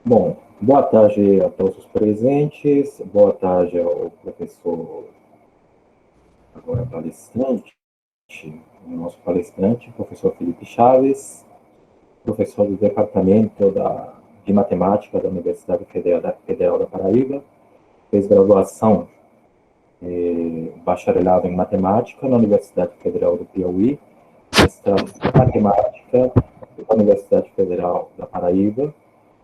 Bom, boa tarde a todos os presentes, boa tarde ao professor, agora palestrante, o nosso palestrante, professor Felipe Chaves, professor do Departamento de Matemática da Universidade Federal da Paraíba, fez graduação, bacharelado em Matemática na Universidade Federal do Piauí, mestrado em Matemática da Universidade Federal da Paraíba,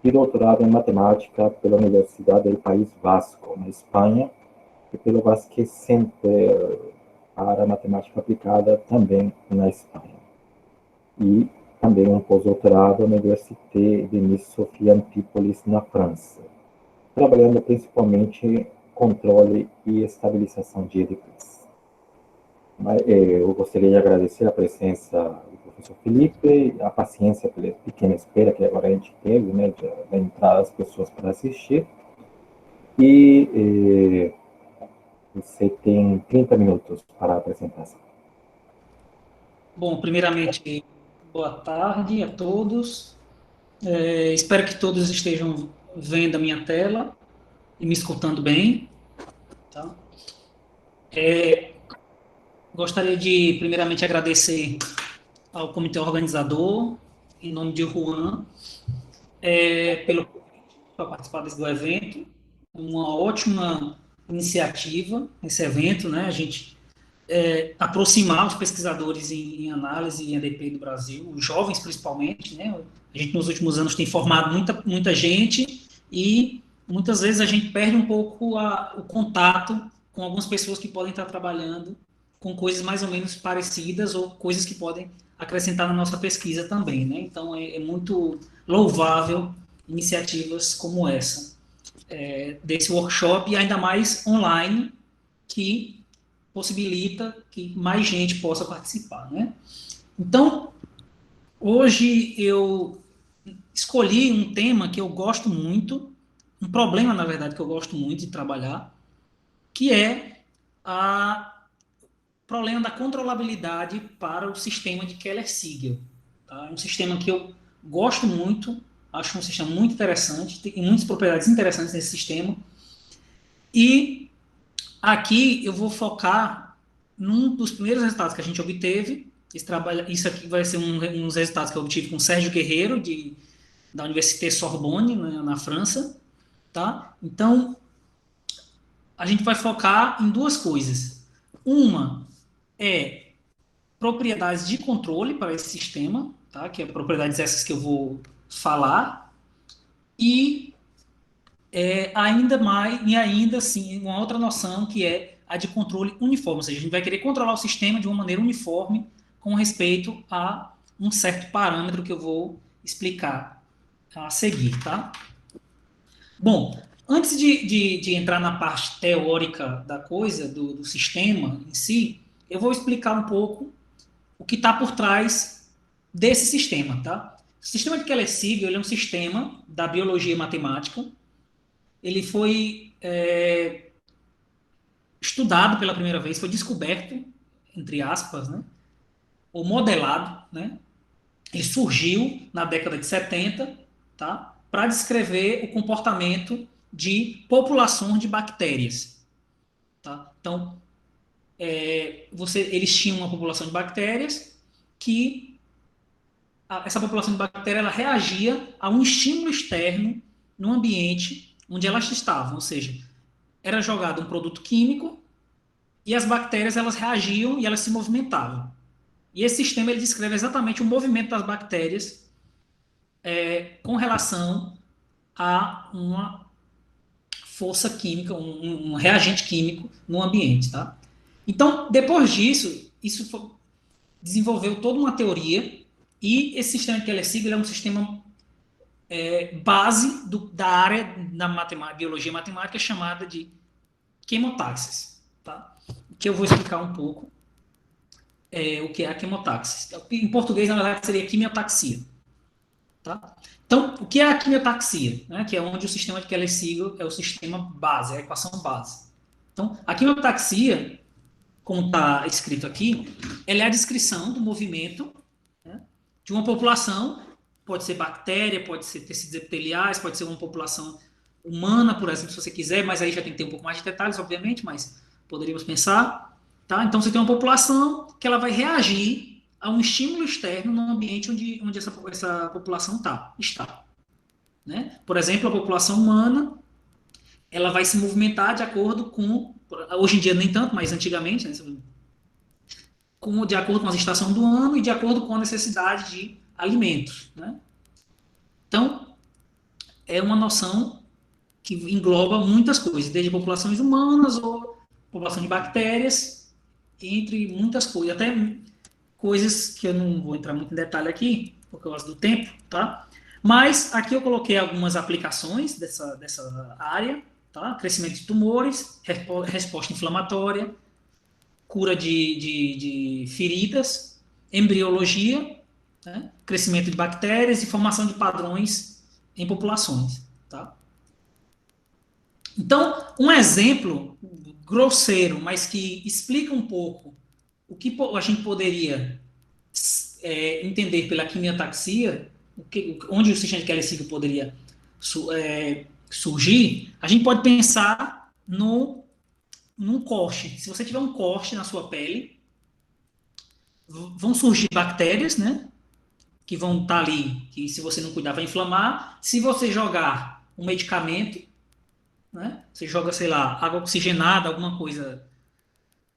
e doutorado em matemática pela Universidade do País Vasco, na Espanha, e pelo Basque Center para matemática aplicada também na Espanha. E também um pós-doutorado na Université de Nice-Sophie Antipolis, na França, trabalhando principalmente controle e estabilização de EDPs. Eu gostaria de agradecer a presença do professor Felipe, a paciência pela pequena espera que agora a gente teve, né, de entrar as pessoas para assistir. E você tem 30 minutos para a apresentação. Bom, primeiramente, boa tarde a todos. Espero que todos estejam vendo a minha tela e me escutando bem. Tá? Gostaria de, primeiramente, agradecer ao comitê organizador, em nome de Juan, pelo convite para participar do evento. Uma ótima iniciativa, esse evento, né? A gente aproximar os pesquisadores em análise e EDP do Brasil, os jovens principalmente, né? A gente nos últimos anos tem formado muita gente e muitas vezes a gente perde um pouco o contato com algumas pessoas que podem estar trabalhando com coisas mais ou menos parecidas ou coisas que podem acrescentar na nossa pesquisa também, né? Então é muito louvável iniciativas como essa, desse workshop, e ainda mais online, que possibilita que mais gente possa participar, né? Então, hoje eu escolhi um tema que eu gosto muito, um problema, na verdade, que eu gosto muito de trabalhar, que é o problema da controlabilidade para o sistema de Keller-Siegel. Tá? É um sistema que eu gosto muito, acho um sistema muito interessante, tem muitas propriedades interessantes nesse sistema, e aqui eu vou focar num dos primeiros resultados que a gente obteve. Isso aqui vai ser um dos resultados que eu obtive com o Sérgio Guerreiro, da Université Sorbonne, né, na França. Tá? Então, a gente vai focar em duas coisas. Uma é propriedades de controle para esse sistema, tá? Que é propriedades essas que eu vou falar, e ainda assim, uma outra noção que é a de controle uniforme, ou seja, a gente vai querer controlar o sistema de uma maneira uniforme com respeito a um certo parâmetro que eu vou explicar a seguir, tá? Bom, antes de entrar na parte teórica da coisa, do sistema em si, eu vou explicar um pouco o que está por trás desse sistema, tá? O sistema de Keller-Siegel, ele é um sistema da biologia matemática. Ele foi estudado pela primeira vez, foi descoberto, entre aspas, né? Ou modelado, né? Ele surgiu na década de 70, tá? Para descrever o comportamento de populações de bactérias. Tá? Então, eles tinham uma população de bactérias que essa população de bactérias ela reagia a um estímulo externo no ambiente onde elas estavam, ou seja, era jogado um produto químico e as bactérias elas reagiam e elas se movimentavam. E esse sistema ele descreve exatamente o movimento das bactérias com relação a uma força química, um reagente químico no ambiente, tá? Então, depois disso, desenvolveu toda uma teoria, e esse sistema de Keller-Siegel é um sistema base da área da biologia matemática chamada de quemotaxis, tá? Que eu vou explicar um pouco o que é a quemotaxis. Em português, na verdade, seria quimiotaxia. Tá? Então, o que é a quimiotaxia? Né? Que é onde o sistema de Keller-Siegel é o sistema base, a equação base. Então, a quimiotaxia, como está escrito aqui, ela é a descrição do movimento, né, de uma população Pode ser bactéria, pode ser tecidos epiteliais, pode ser uma população humana, por exemplo, se você quiser, mas aí já tem que ter um pouco mais de detalhes, obviamente, mas poderíamos pensar, tá? Então, você tem uma população que ela vai reagir a um estímulo externo no ambiente onde essa população está, né? Por exemplo, a população humana, ela vai se movimentar de acordo com, hoje em dia nem tanto, mas antigamente, né, de acordo com as estações do ano e de acordo com a necessidade de alimentos, né? Então, é uma noção que engloba muitas coisas, desde populações humanas ou população de bactérias, entre muitas coisas, até coisas que eu não vou entrar muito em detalhe aqui, por causa do tempo, tá? Mas aqui eu coloquei algumas aplicações dessa área, tá? Crescimento de tumores, resposta inflamatória, cura de feridas, embriologia, né? Crescimento de bactérias e formação de padrões em populações, tá? Então, um exemplo grosseiro, mas que explica um pouco o que a gente poderia entender pela quimiotaxia, onde o sistema de Kelly-Sigel poderia surgir, a gente pode pensar num corte. Se você tiver um corte na sua pele, vão surgir bactérias, né? Que vão estar ali, que se você não cuidar vai inflamar. Se você jogar um medicamento, né? Você joga, sei lá, água oxigenada, alguma coisa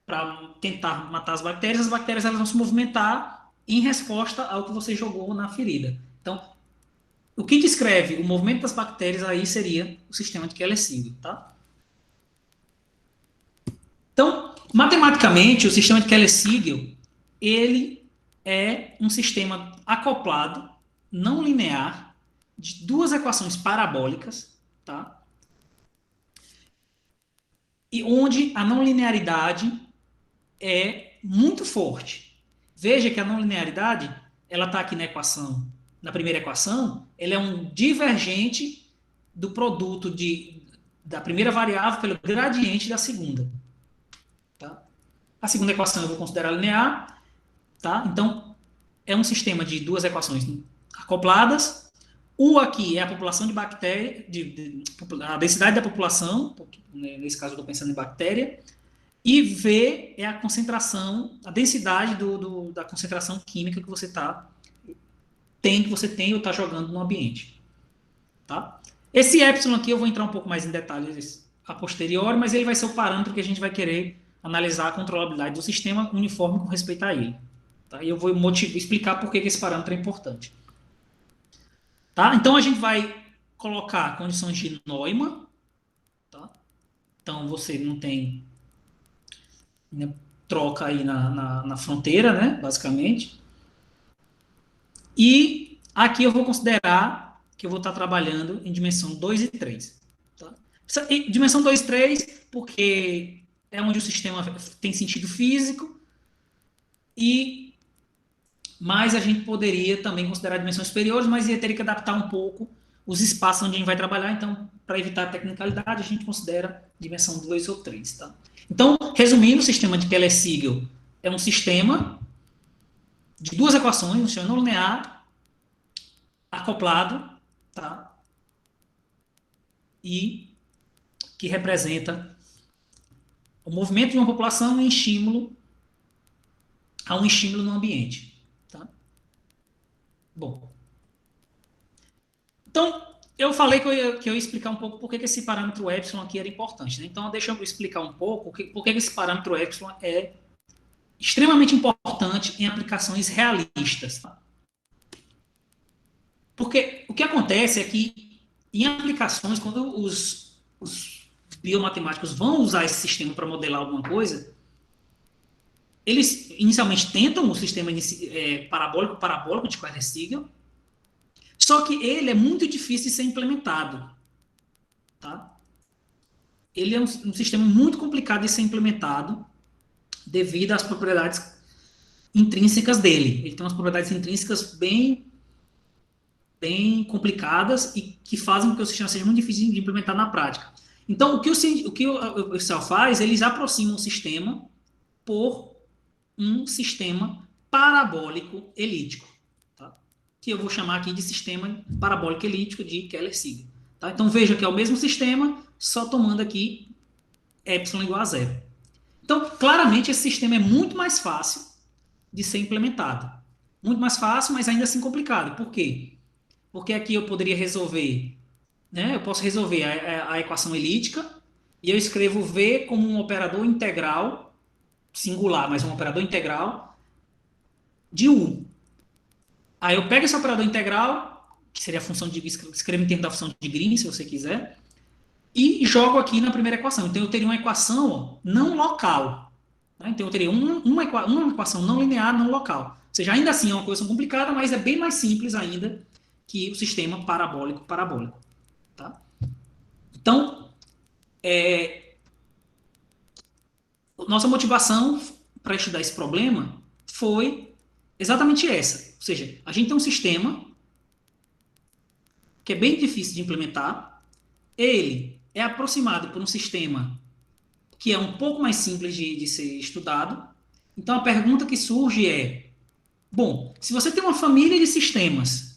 para tentar matar as bactérias elas vão se movimentar em resposta ao que você jogou na ferida. Então, o que descreve o movimento das bactérias aí seria o sistema de Kelly-Sigel, tá? Então, matematicamente, o sistema de Kelly-Sigel, ele é um sistema acoplado, não linear, de duas equações parabólicas, tá? E onde a não linearidade é muito forte. Veja que a não linearidade, ela está aqui na equação, na primeira equação, ela é um divergente do produto da primeira variável pelo gradiente da segunda. Tá? A segunda equação eu vou considerar linear, tá? Então, é um sistema de duas equações acopladas. U aqui é a população de bactéria, a densidade da população, nesse caso eu estou pensando em bactéria, e V é a concentração, a densidade da concentração química que você tem ou está jogando no ambiente. Tá? Esse epsilon aqui eu vou entrar um pouco mais em detalhes a posteriori, mas ele vai ser o parâmetro que a gente vai querer analisar a controlabilidade do sistema uniforme com respeito a ele. Tá? E eu vou explicar por que esse parâmetro é importante. Tá? Então a gente vai colocar condições de Neumann. Tá? Então você não tem, né, troca aí na fronteira, né, basicamente. E aqui eu vou considerar que eu vou estar trabalhando em dimensão 2 e 3. Tá? Dimensão 2 e 3, porque é onde o sistema tem sentido físico, mas a gente poderia também considerar dimensões superiores, mas ia ter que adaptar um pouco os espaços onde a gente vai trabalhar. Então, para evitar a tecnicalidade, a gente considera dimensão 2 ou 3. Tá? Então, resumindo, o sistema de Kelly-Sigel é um sistema de duas equações, um sistema não linear, acoplado, tá? E que representa o movimento de uma população em estímulo a um estímulo no ambiente. Tá? Bom, então eu falei que eu ia explicar um pouco por que esse parâmetro epsilon aqui era importante. Né? Então, deixa eu explicar um pouco por que esse parâmetro epsilon é extremamente importante em aplicações realistas. Tá? Porque o que acontece é que em aplicações, quando os biomatemáticos vão usar esse sistema para modelar alguma coisa, eles inicialmente tentam o sistema parabólico de Kelly-Sigel, só que ele é muito difícil de ser implementado. Tá? Ele é um sistema muito complicado de ser implementado devido às propriedades intrínsecas dele. Ele tem umas propriedades intrínsecas bem complicadas e que fazem com que o sistema seja muito difícil de implementar na prática. Então, o que o pessoal faz, eles aproximam o sistema por um sistema parabólico elíptico. Tá? que eu vou chamar aqui de sistema parabólico elíptico de Keller-Seeger. Tá? Então, veja que é o mesmo sistema, só tomando aqui epsilon igual a zero. Então, claramente, esse sistema é muito mais fácil de ser implementado. Muito mais fácil, mas ainda assim complicado. Por quê? Porque aqui eu poderia resolver, né? Eu posso resolver a equação elíptica e eu escrevo V como um operador integral, singular, mas um operador integral de U. Aí eu pego esse operador integral, que seria a função de, escrevo em termos da função de Green, se você quiser, e jogo aqui na primeira equação. Então eu teria uma equação não local. Tá? Então eu teria uma equação não linear, não local. Ou seja, ainda assim é uma equação complicada, mas é bem mais simples ainda que o sistema parabólico. Tá? Então, nossa motivação para estudar esse problema foi exatamente essa. Ou seja, a gente tem um sistema que é bem difícil de implementar, ele é aproximado por um sistema que é um pouco mais simples de ser estudado. Então, a pergunta que surge é, bom, se você tem uma família de sistemas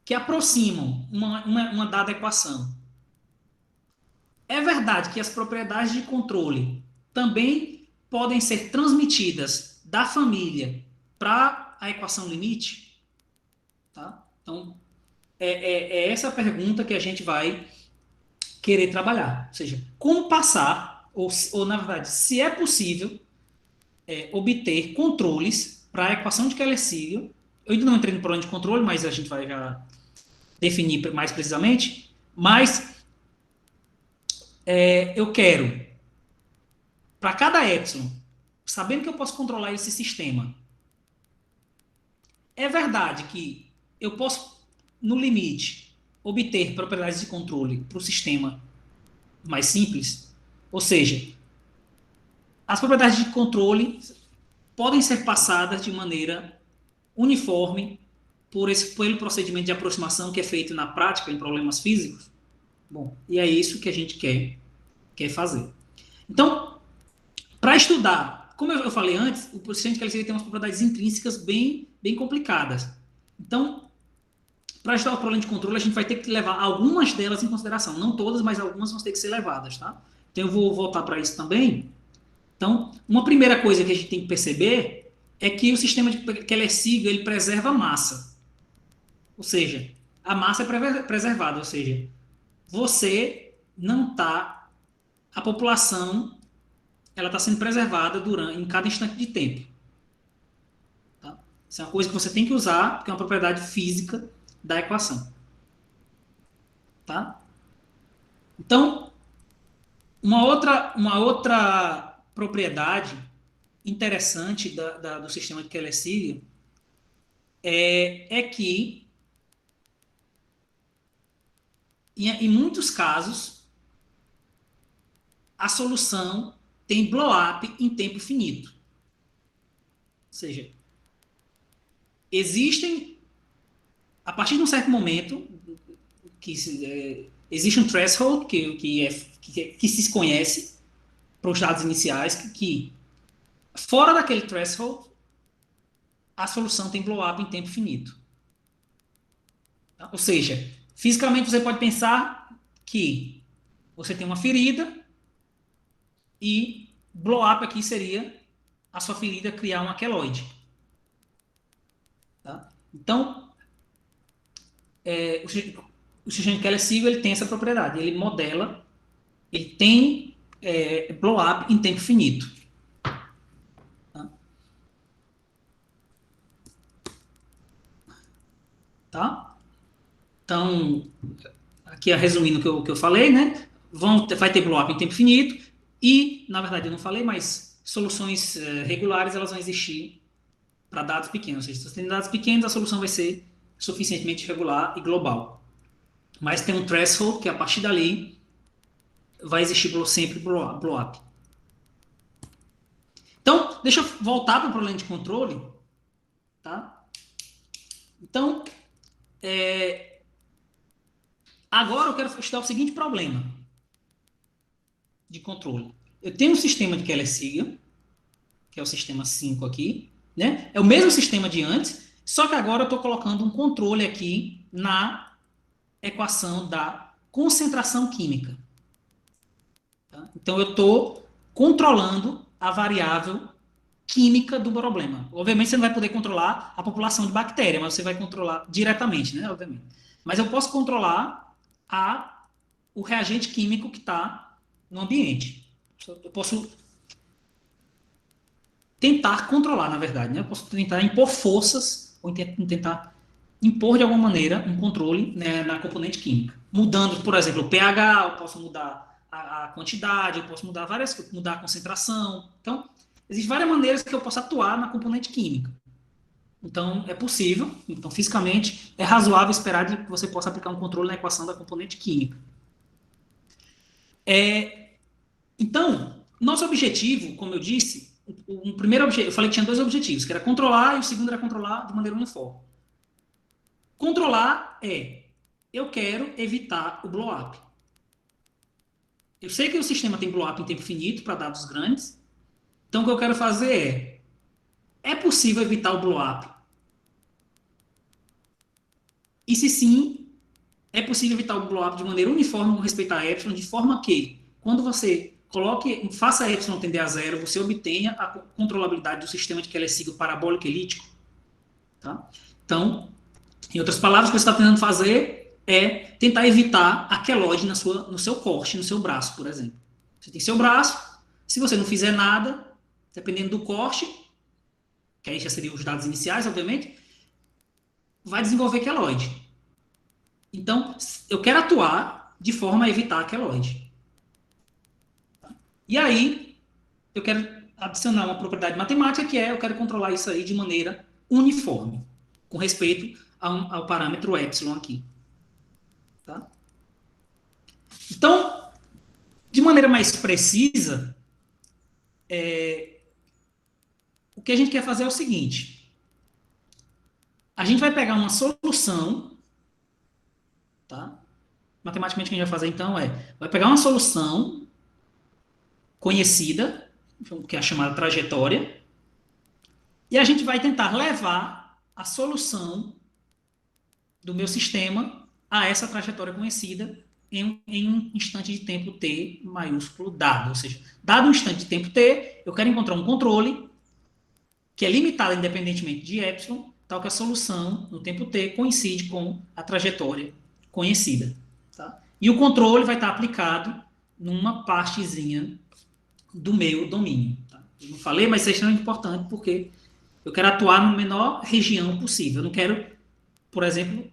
que aproximam uma dada equação, é verdade que as propriedades de controle também podem ser transmitidas da família para a equação limite? Tá? Então, é essa a pergunta que a gente vai querer trabalhar. Ou seja, como passar, ou na verdade, se é possível obter controles para a equação de Keller-Seeger. Eu ainda não entrei no problema de controle, mas a gente vai já definir mais precisamente. Mas eu quero, para cada epsilon, sabendo que eu posso controlar esse sistema, é verdade que eu posso, no limite, obter propriedades de controle para o sistema mais simples? Ou seja, as propriedades de controle podem ser passadas de maneira uniforme pelo procedimento de aproximação que é feito na prática em problemas físicos? Bom, e é isso que a gente quer fazer. Então, para estudar, como eu falei antes, o sistema de Keller-Seeger tem umas propriedades intrínsecas bem complicadas. Então, para estudar o problema de controle, a gente vai ter que levar algumas delas em consideração. Não todas, mas algumas vão ter que ser levadas, tá? Então, eu vou voltar para isso também. Então, uma primeira coisa que a gente tem que perceber é que o sistema de Keller-Seeger ele preserva a massa. Ou seja, a massa é preservada, ou seja, você não está, a população, ela está sendo preservada em cada instante de tempo. Tá? Isso é uma coisa que você tem que usar, porque é uma propriedade física da equação. Tá? Então, uma outra propriedade interessante do sistema de Keller-Seeger é que, em muitos casos, a solução tem blow-up em tempo finito. Ou seja, existem, a partir de um certo momento, existe um threshold que se conhece para os dados iniciais, que fora daquele threshold, a solução tem blow-up em tempo finito. Tá? Ou seja, fisicamente você pode pensar que você tem uma ferida e blow-up aqui seria a sua ferida criar um aqueloide. Tá? Então, o sistema de Keller-Seeger ele tem essa propriedade. Ele modela, ele tem blow-up em tempo finito. Tá? Então, aqui resumindo o que eu falei, né? Vai ter blow-up em tempo finito e, na verdade, eu não falei, mas soluções regulares elas vão existir para dados pequenos. Ou seja, se você tem dados pequenos, a solução vai ser suficientemente regular e global. Mas tem um threshold que, a partir dali, vai existir sempre blow-up. Então, deixa eu voltar para o problema de controle. Tá? Então, agora eu quero estudar o seguinte problema de controle. Eu tenho um sistema de Keller-Seeger, que é o sistema 5 aqui, né? É o mesmo sistema de antes, só que agora eu estou colocando um controle aqui na equação da concentração química. Tá? Então, eu estou controlando a variável química do problema. Obviamente, você não vai poder controlar a população de bactéria, mas você vai controlar diretamente, né? Obviamente. Mas eu posso controlar o reagente químico que está no ambiente. Eu posso tentar controlar, na verdade, né? Eu posso tentar impor forças ou tentar impor de alguma maneira um controle, né, na componente química. Mudando, por exemplo, o pH, eu posso mudar a quantidade, eu posso mudar várias coisas, mudar a concentração. Então, existem várias maneiras que eu posso atuar na componente química. Então, é possível. Então, fisicamente, é razoável esperar que você possa aplicar um controle na equação da componente química. Então, nosso objetivo, como eu disse, o primeiro objetivo, eu falei que tinha dois objetivos, que era controlar e o segundo era controlar de maneira uniforme. Controlar eu quero evitar o blow-up. Eu sei que o sistema tem blow-up em tempo finito para dados grandes, então o que eu quero fazer é possível evitar o blow-up? E se sim, é possível evitar o blow-up de maneira uniforme com respeito a epsilon, de forma que, quando você faça epsilon tender a zero, você obtenha a controlabilidade do sistema de Keller-Sigma parabólico elíptico. Tá? Então, em outras palavras, o que você está tentando fazer é tentar evitar a queloide no seu corte, no seu braço, por exemplo. Você tem seu braço, se você não fizer nada, dependendo do corte, que aí já seriam os dados iniciais, obviamente, vai desenvolver queloide. Então, eu quero atuar de forma a evitar a queloide. E aí, eu quero adicionar uma propriedade matemática, que é eu quero controlar isso aí de maneira uniforme, com respeito ao parâmetro epsilon aqui. Tá? Então, de maneira mais precisa, o que a gente quer fazer é o seguinte. A gente vai pegar uma solução, tá? Matematicamente, o que a gente vai fazer, então, vai pegar uma solução conhecida, que é a chamada trajetória, e a gente vai tentar levar a solução do meu sistema a essa trajetória conhecida em um instante de tempo t maiúsculo dado. Ou seja, dado um instante de tempo t, eu quero encontrar um controle que é limitado independentemente de epsilon, tal que a solução no tempo t coincide com a trajetória conhecida. Tá? E o controle vai estar aplicado numa partezinha do meu domínio. Tá? Eu não falei, mas isso é extremamente importante porque eu quero atuar na menor região possível. Eu não quero, por exemplo,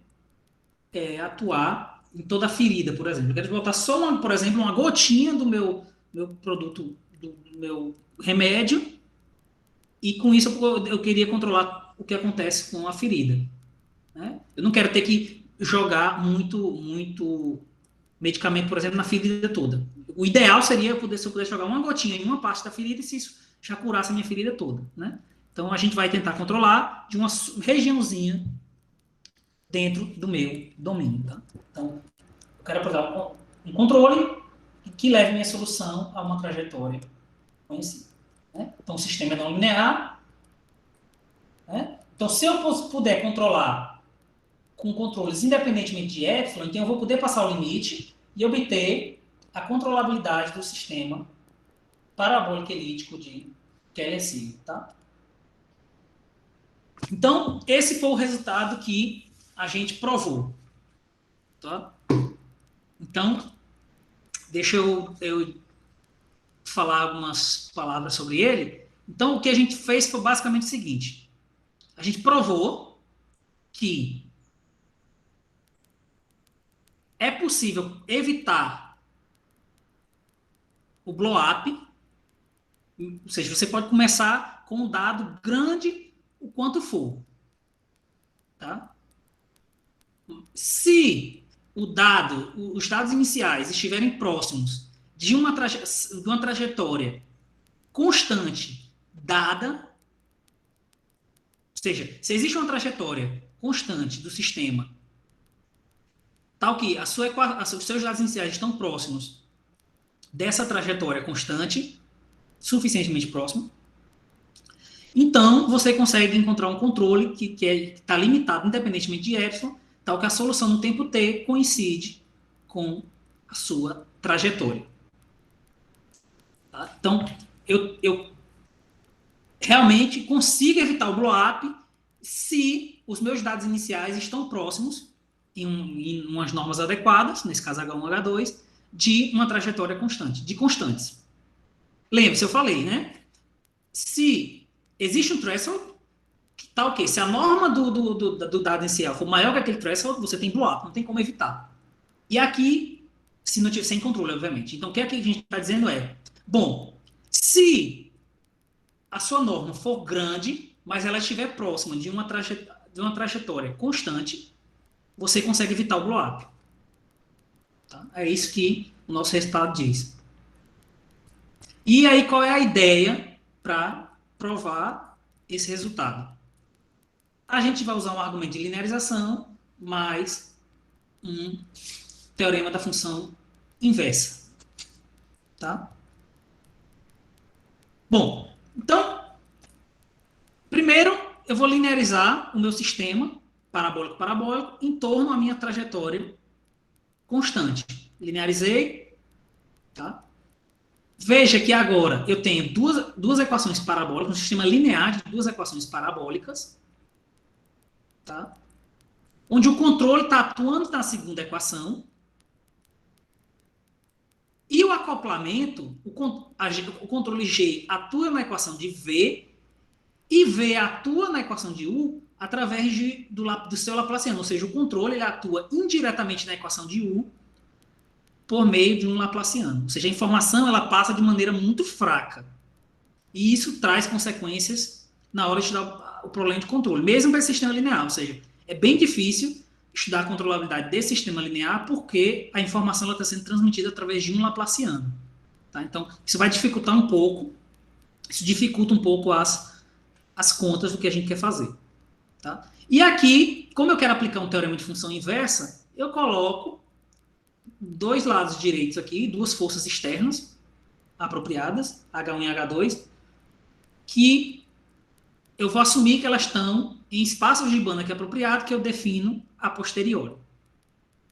atuar em toda a ferida, por exemplo. Eu quero botar só, por exemplo, uma gotinha do meu produto, do meu remédio, e com isso eu queria controlar o que acontece com a ferida. Né? Eu não quero ter que jogar muito medicamento, por exemplo, na ferida toda. O ideal seria se eu pudesse jogar uma gotinha em uma parte da ferida e se isso já curasse a minha ferida toda. Né? Então a gente vai tentar controlar de uma regiãozinha dentro do meu domínio. Tá? Então, eu quero apresentar um controle que leve minha solução a uma trajetória conhecida. Né? Então, o sistema é não linear. Né? Então, se eu puder controlar com controles independentemente de epsilon, então eu vou poder passar o limite e obter a controlabilidade do sistema parabólico elíptico de Keller-Sigma. Tá? Então, esse foi o resultado que a gente provou. Tá? Então, deixa eu falar algumas palavras sobre ele. Então, o que a gente fez foi basicamente o seguinte. A gente provou que é possível evitar o blow-up, ou seja, você pode começar com um dado grande o quanto for. Tá? Se os dados iniciais estiverem próximos de uma trajetória constante dada, ou seja, se existe uma trajetória constante do sistema, tal que os seus dados iniciais estão próximos dessa trajetória constante, suficientemente próximo, Então, você consegue encontrar um controle que está limitado, independentemente de epsilon, tal que a solução no tempo t coincide com a sua trajetória. Tá? Então, eu realmente consigo evitar o blow-up se os meus dados iniciais estão próximos, em umas normas adequadas, nesse caso H1, H2, de uma trajetória constante, de constantes. Lembre-se, eu falei, né? Se existe um threshold, tá ok. Se a norma do dado inicial for maior que aquele threshold, você tem blow-up, não tem como evitar. E aqui, se não tiver sem controle, obviamente. Então, o que é que a gente está dizendo é, bom, se a sua norma for grande, mas ela estiver próxima de uma trajetória constante, você consegue evitar o blow-up. Tá? É isso que o nosso resultado diz. E aí, qual é a ideia para provar esse resultado? A gente vai usar um argumento de linearização mais um teorema da função inversa. Tá? Bom, então, primeiro eu vou linearizar o meu sistema parabólico em torno à minha trajetória constante. Linearizei, tá? Veja que agora eu tenho duas equações parabólicas, um sistema linear de duas equações parabólicas, tá? Onde o controle está atuando na segunda equação e o acoplamento, o controle G atua na equação de V e V atua na equação de U através do seu Laplaciano, ou seja, o controle ele atua indiretamente na equação de U por meio de um Laplaciano. Ou seja, a informação ela passa de maneira muito fraca. E isso traz consequências na hora de estudar o problema de controle, mesmo para esse sistema linear. Ou seja, é bem difícil estudar a controlabilidade desse sistema linear porque a informação está sendo transmitida através de um Laplaciano. Tá? Então, isso vai dificultar um pouco, isso dificulta um pouco as contas do que a gente quer fazer. Tá? E aqui, como eu quero aplicar um teorema de função inversa, eu coloco dois lados direitos aqui, duas forças externas apropriadas, H1 e H2, que eu vou assumir que elas estão em espaços de Banach apropriado que eu defino a posteriori.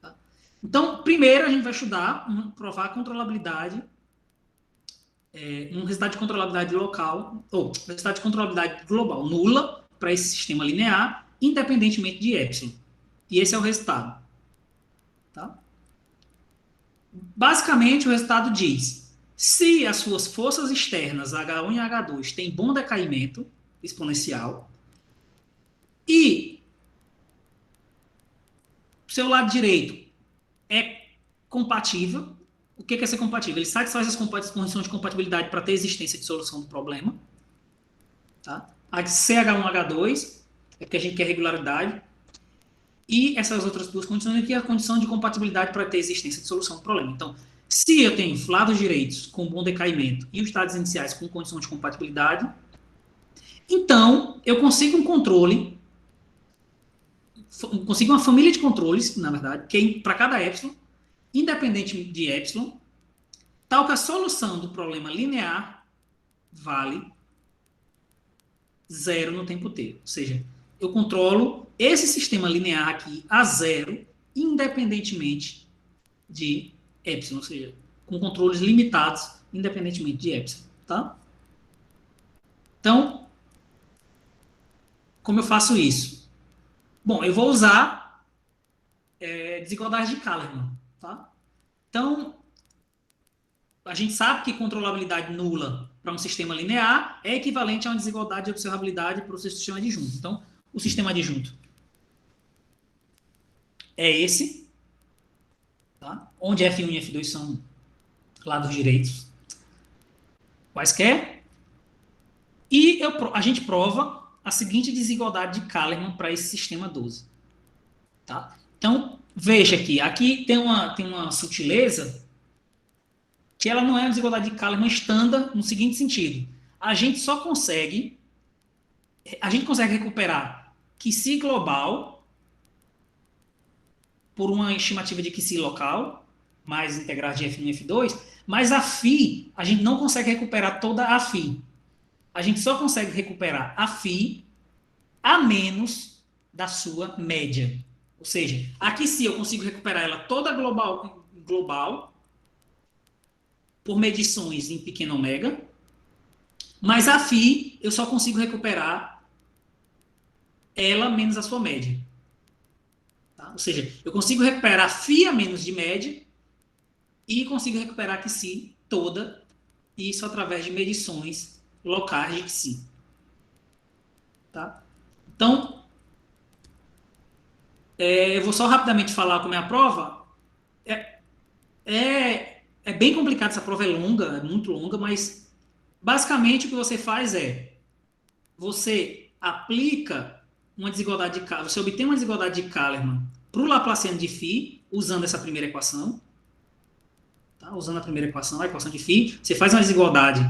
Tá? Então, primeiro a gente vai estudar, provar a controlabilidade, um resultado de controlabilidade local, ou resultado de controlabilidade global nula para esse sistema linear, independentemente de epsilon. E esse é o resultado. Tá? Basicamente, o resultado diz: se as suas forças externas, H1 e H2, têm bom decaimento exponencial, e o seu lado direito é compatível, o que é ser compatível? Ele satisfaz as condições de compatibilidade para ter existência de solução do problema. Tá? A CH1H2 é porque a gente quer regularidade. E essas outras duas condições aqui é a condição de compatibilidade para ter existência de solução do problema. Então, se eu tenho lados direitos com bom decaimento e os estados iniciais com condição de compatibilidade, então eu consigo um controle, consigo uma família de controles, na verdade, que para cada epsilon, independente de epsilon, tal que a solução do problema linear vale zero no tempo t. Ou seja, eu controlo esse sistema linear aqui a zero, independentemente de epsilon, ou seja, com controles limitados, independentemente de epsilon. Tá? Então, como eu faço isso? Bom, eu vou usar desigualdade de Kählermann. Tá? Então, a gente sabe que controlabilidade nula para um sistema linear é equivalente a uma desigualdade de observabilidade para o seu sistema adjunto. Então, o sistema adjunto é esse, tá? Onde F1 e F2 são lados direitos quaisquer. E a gente prova a seguinte desigualdade de Kählermann para esse sistema 12. Tá? Então, veja aqui tem uma sutileza que ela não é uma desigualdade de Kählermann estándar no seguinte sentido. A gente consegue recuperar QC global por uma estimativa de QC local, mais integrais de F1 e F2, mas a φ, a gente não consegue recuperar toda a φ. a gente só consegue recuperar a φ a menos da sua média. Ou seja, aqui sim eu consigo recuperar ela toda global por medições em pequeno ômega, mas a φ eu só consigo recuperar ela menos a sua média. Tá? Ou seja, eu consigo recuperar a φ a menos de média e consigo recuperar a Xi toda, isso através de medições locais de Xi. Tá? Então, eu vou só rapidamente falar como é a prova. É bem complicado, essa prova é longa, é muito longa, mas basicamente o que você faz é, você aplica uma desigualdade de Kahneman, você obtém uma desigualdade de Kahneman para o Laplaciano de φ, usando essa primeira equação, tá? Usando a primeira equação, a equação de φ, você faz uma desigualdade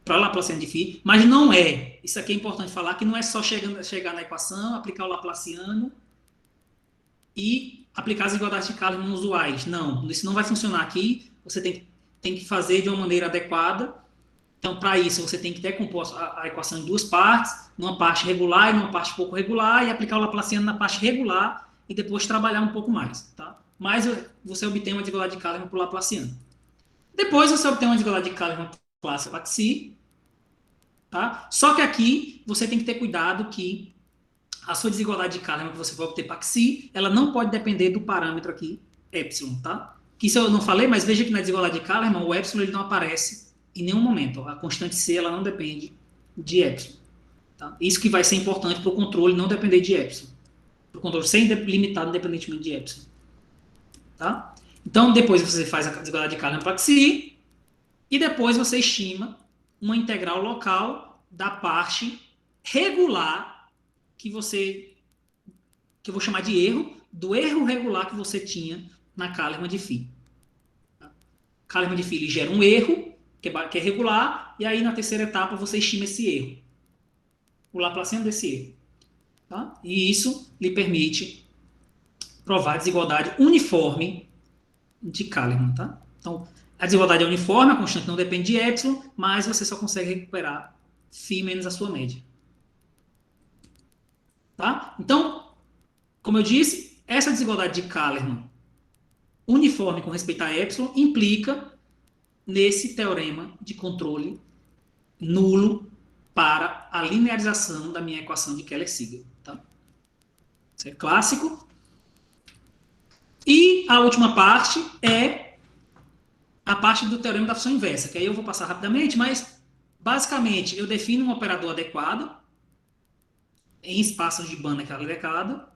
para o Laplaciano de φ, mas não é, isso aqui é importante falar, que não é só chegar na equação, aplicar o Laplaciano e aplicar as desigualdades de Kahneman usuais. Não, isso não vai funcionar aqui, você tem que fazer de uma maneira adequada. Então, para isso, você tem que decompor a equação em duas partes, numa parte regular e numa parte pouco regular, e aplicar o Laplaciano na parte regular, e depois trabalhar um pouco mais. Tá? Mas você obtém uma desigualdade de Kahneman para o Laplaciano. Depois você obtém uma desigualdade de Kahneman clássica para Xi, tá? Só que aqui você tem que ter cuidado que a sua desigualdade de Kahneman que você vai obter para Xi, ela não pode depender do parâmetro aqui, epsilon, tá? Que isso eu não falei, mas veja que na desigualdade de Kahneman, o epsilon ele não aparece em nenhum momento. A constante C ela não depende de epsilon. Tá? Isso que vai ser importante para o controle não depender de epsilon. Para o controle ser limitado independentemente de epsilon. Tá? Então, depois você faz a desigualdade de Kahneman para Xi, e depois você estima uma integral local da parte regular que eu vou chamar de erro, do erro regular que você tinha na Kahneman de φ. Kahneman de φ ele gera um erro, que é regular, e aí na terceira etapa você estima esse erro, o Laplaciano desse erro. Tá? E isso lhe permite provar a desigualdade uniforme de Kahneman. Tá? Então, a desigualdade é uniforme, a constante não depende de epsilon, mas você só consegue recuperar φ menos a sua média. Tá? Então, como eu disse, essa desigualdade de Kahneman uniforme com respeito a epsilon implica nesse teorema de controle nulo para a linearização da minha equação de Keller-Segal. Tá? Isso é clássico. E a última parte é a parte do teorema da função inversa, que aí eu vou passar rapidamente, mas basicamente eu defino um operador adequado em espaços de Banach adequado,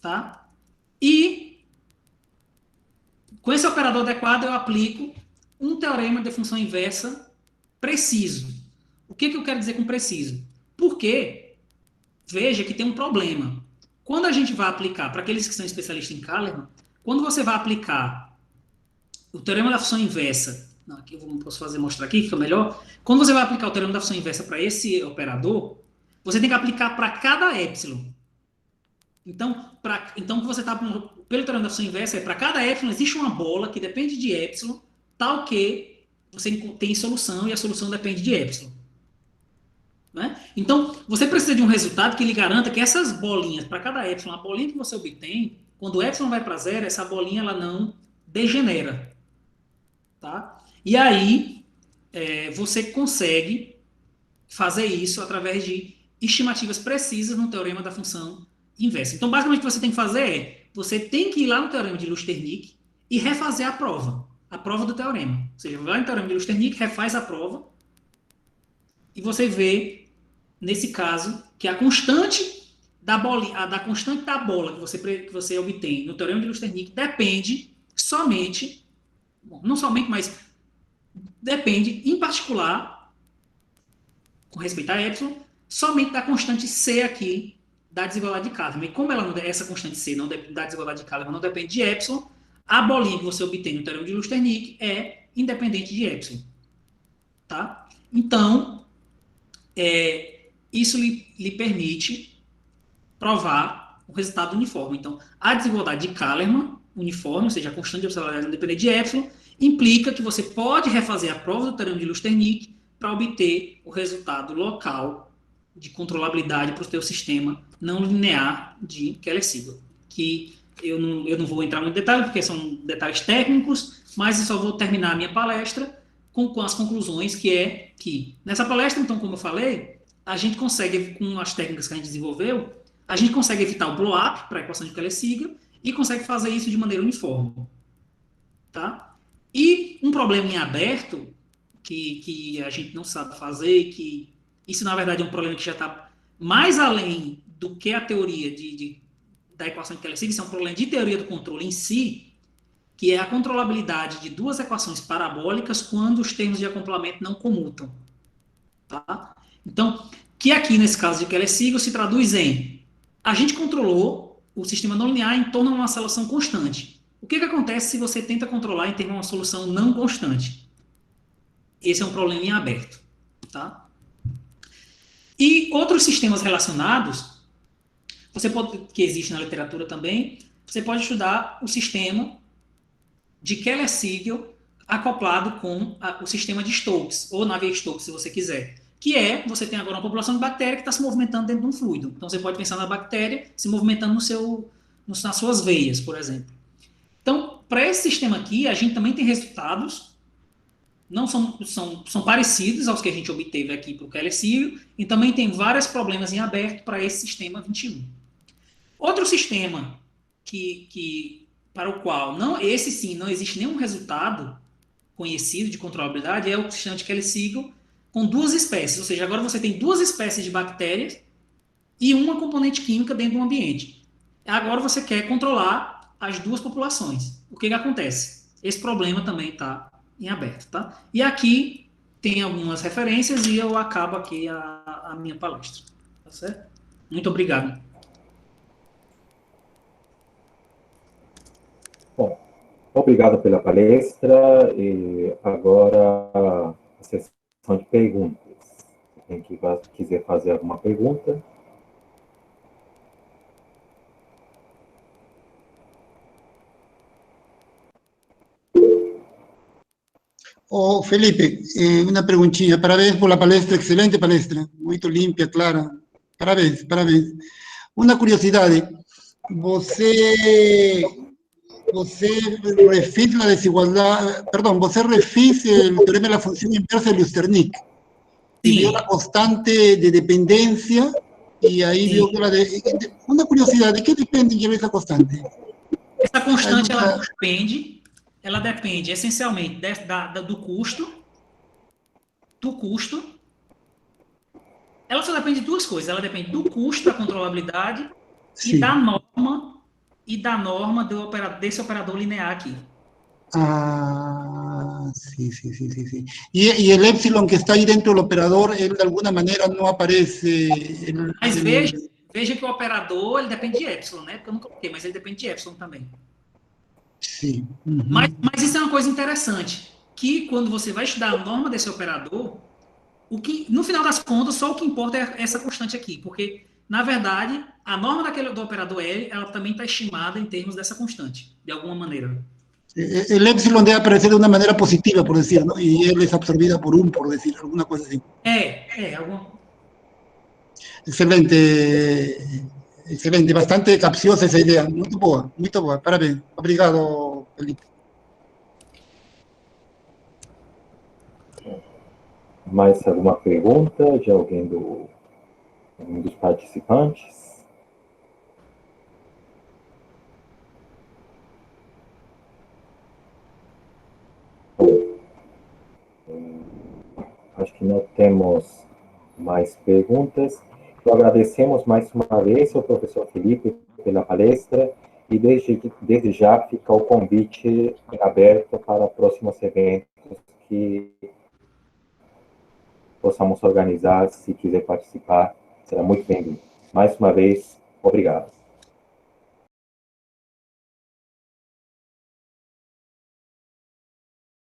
tá? E com esse operador adequado eu aplico um teorema de função inversa preciso. O que eu quero dizer com preciso? Porque, veja que tem um problema. Quando a gente vai aplicar, para aqueles que são especialistas em Kahneman, quando você vai aplicar o teorema da função inversa, não, aqui eu posso mostrar aqui, fica melhor. Quando você vai aplicar o teorema da função inversa para esse operador, você tem que aplicar para cada epsilon. Então, o que você está pelo teorema da função inversa é para cada epsilon existe uma bola que depende de epsilon, tal que você tem solução e a solução depende de epsilon. Né? Então, você precisa de um resultado que lhe garanta que essas bolinhas, para cada epsilon, a bolinha que você obtém, quando o epsilon vai para zero, essa bolinha ela não degenera. Tá? E aí, você consegue fazer isso através de estimativas precisas no teorema da função inversa. Então, basicamente, o que você tem que fazer é, você tem que ir lá no teorema de Lusternik e refazer a prova do teorema. Ou seja, vai no teorema de Lusternik, refaz a prova, e você vê, nesse caso, que a constante da bola que você obtém no teorema de Lusternik depende somente, não somente, mas depende, em particular, com respeito a epsilon, somente da constante C aqui da desigualdade de Kahneman. E como essa constante C da desigualdade de Kahneman não depende de epsilon, a bolinha que você obtém no teorema de Lusternik é independente de epsilon. Tá? Então, isso lhe permite provar o resultado uniforme. Então, a desigualdade de Kahneman uniforme, ou seja, a constante de observabilidade independente de epsilon, implica que você pode refazer a prova do teorema de Lusternik para obter o resultado local de controlabilidade para o teu sistema não linear de Keller-Siegel, que eu não vou entrar no detalhe, porque são detalhes técnicos, mas eu só vou terminar a minha palestra com as conclusões, que é que, nessa palestra, então, como eu falei, a gente consegue, com as técnicas que a gente desenvolveu, a gente consegue evitar o blow-up para a equação de Keller-Siegel e consegue fazer isso de maneira uniforme. Tá? E um problema em aberto, que a gente não sabe fazer, que isso, na verdade, é um problema que já está mais além do que a teoria da equação de Keller-Siegel, isso é um problema de teoria do controle em si, que é a controlabilidade de duas equações parabólicas quando os termos de acoplamento não comutam. Tá? Então, que aqui, nesse caso de Keller-Siegel, se traduz em a gente controlou o sistema não linear em torno de uma solução constante. O que acontece se você tenta controlar em termos de uma solução não constante? Esse é um problema em aberto. Tá? E outros sistemas relacionados, que existe na literatura também, você pode estudar o sistema de Keller-Siegel acoplado com o sistema de Stokes, ou Navier-Stokes, se você quiser. Que é, você tem agora uma população de bactéria que está se movimentando dentro de um fluido. Então, você pode pensar na bactéria se movimentando nas suas veias, por exemplo. Então, para esse sistema aqui, a gente também tem resultados, não são parecidos aos que a gente obteve aqui para o Keller-Siegel, e também tem vários problemas em aberto para esse sistema 21. Outro sistema para o qual, esse sim, não existe nenhum resultado conhecido de controlabilidade, é o sistema de Keller-Siegel com duas espécies, ou seja, agora você tem duas espécies de bactérias e uma componente química dentro do ambiente. Agora você quer controlar as duas populações. O que acontece? Esse problema também está em aberto, tá? E aqui tem algumas referências e eu acabo aqui a minha palestra. Tá certo? Muito obrigado. Bom, obrigado pela palestra e agora a sessão de perguntas. Quem quiser fazer alguma pergunta. Oh, Felipe, una preguntinha. Parabéns por la palestra, excelente palestra, muito limpia, clara. Parabéns, parabéns. Uma curiosidade, você refez a desigualdade, perdão, você refez o teorema da função inversa de Lusternik e viu a constante de dependência e aí viu que uma curiosidade, de que depende de essa constante? Essa constante, ela depende essencialmente do custo. Ela só depende de duas coisas. Ela depende do custo da controlabilidade e da norma desse operador linear aqui. Ah, sí. Y el epsilon que está ahí dentro del operador, él de alguna manera no aparece. Mas veja que o operador ele depende de epsilon, né? Porque eu não coloquei, mas ele depende de epsilon também. Sim. Uhum. Mas isso é uma coisa interessante, que quando você vai estudar a norma desse operador, no final das contas, só o que importa é essa constante aqui, porque, na verdade, a norma do operador L, ela também está estimada em termos dessa constante, de alguma maneira. El epsilon debe aparecer de una manera positiva, por decir, ¿no? Y él es absorbida por decir, alguna cosa así. Excelente, bastante capciosa essa ideia, muito boa, parabéns. Obrigado, Felipe. Mais alguma pergunta de algum dos participantes? Acho que não temos mais perguntas. Então, agradecemos mais uma vez ao professor Felipe pela palestra e desde já fica o convite aberto para próximos eventos que possamos organizar. Se quiser participar, será muito bem-vindo. Mais uma vez, obrigado.